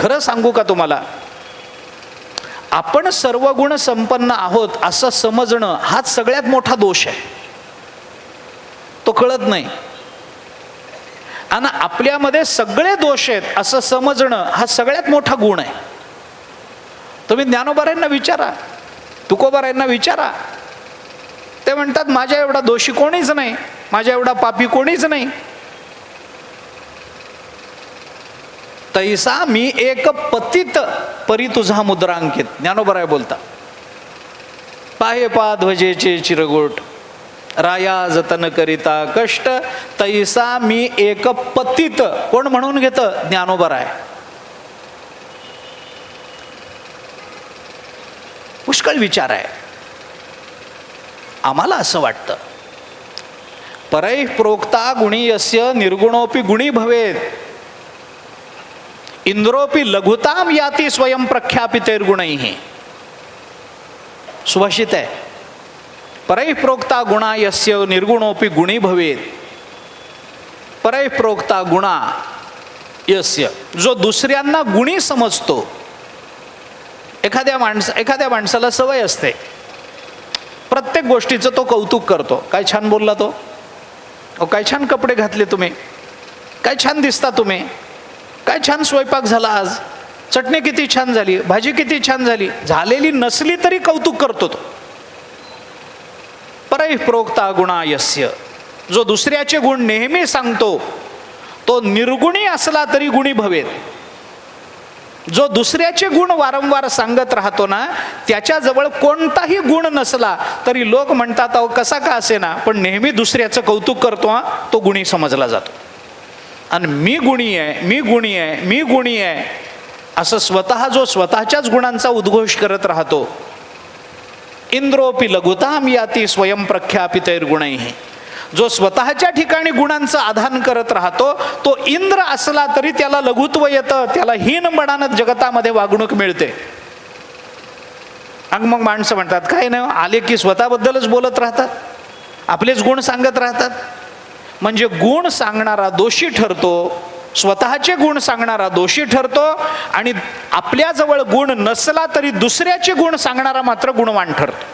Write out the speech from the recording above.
खरं सांगू का तुम्हाला, आपण सर्व गुण संपन्न आहोत असं समजणं हाच सगळ्यात मोठा दोष आहे. तो कळत नाही. आणि आपल्यामध्ये सगळे दोष आहेत असं समजणं हा सगळ्यात मोठा गुण आहे. तुम्ही ज्ञानोबारायांना विचारा, तुकोबारायांना विचारा, ते म्हणतात माझ्या एवढा दोषी कोणीच नाही, माझ्या एवढा पापी कोणीच नाही. तैसा मी एक पतित परी तुझा मुद्रांकित, ज्ञानोबराय बोलता. पाहे पा ध्वजेचे चिरगोट, राया जतन करिता कष्ट, तैसा मी एक पतित. कोण म्हणून घेतं? ज्ञानोबराय. पुष्कळ विचार आहे. आम्हाला असं वाटतं परैः प्रोक्ता गुणी यस्य निर्गुणोपि गुणी भवेत, इंद्रोपि लघुताम याति स्वयं प्रख्यापितैर्गुणैः. सुभाषित आहे. परैः प्रोक्ता गुणा यस्य निर्गुणोपि गुणी भवेत, परैः प्रोक्ता गुणा यस्य, जो दुसऱ्यांना गुणी समजतो. एखाद्या माणसाला सवय असते प्रत्येक गोष्टीचं तो कौतुक करतो. काय छान बोलला तो, काय छान कपडे घातले तुम्ही, काय छान दिसता तुम्ही, काय छान स्वयंपाक झाला आज, चटणी किती छान झाली, भाजी किती छान झाली. झालेली नसली तरी कौतुक करतो तो. परैः प्रोक्ता गुणा यस्य, जो दुसऱ्याचे गुण नेहमी सांगतो तो निर्गुणी असला तरी गुणी भवेत. जो दुसऱ्याचे गुण वारंवार सांगत राहतो ना, त्याच्याजवळ कोणताही गुण नसला तरी लोक म्हणतात अहो कसा का असेना पण नेहमी दुसऱ्याचं कौतुक करतो हा, तो गुणी समजला जातो. आणि मी गुणी आहे, मी गुणी आहे, मी गुणी आहे असं स्वतः जो स्वतःच्याच गुणांचा उद्घोष करत राहतो. इंद्रोपि लघुताम याति स्वयं प्रख्यापितैर्गुणैः, जो स्वतःच्या ठिकाणी गुणांचं आधान करत राहतो तो इंद्र असला तरी त्याला लघुत्व येतं, त्याला हीनपणानं जगतामध्ये वागणूक मिळते. मग माणसं म्हणतात काय नाही, आले की स्वतःबद्दलच बोलत राहतात, आपलेच गुण सांगत राहतात. म्हणजे गुण सांगणारा दोषी ठरतो, स्वतःचे गुण सांगणारा दोषी ठरतो, आणि आपल्याजवळ गुण नसला तरी दुसऱ्याचे गुण सांगणारा मात्र गुणवान ठरतो.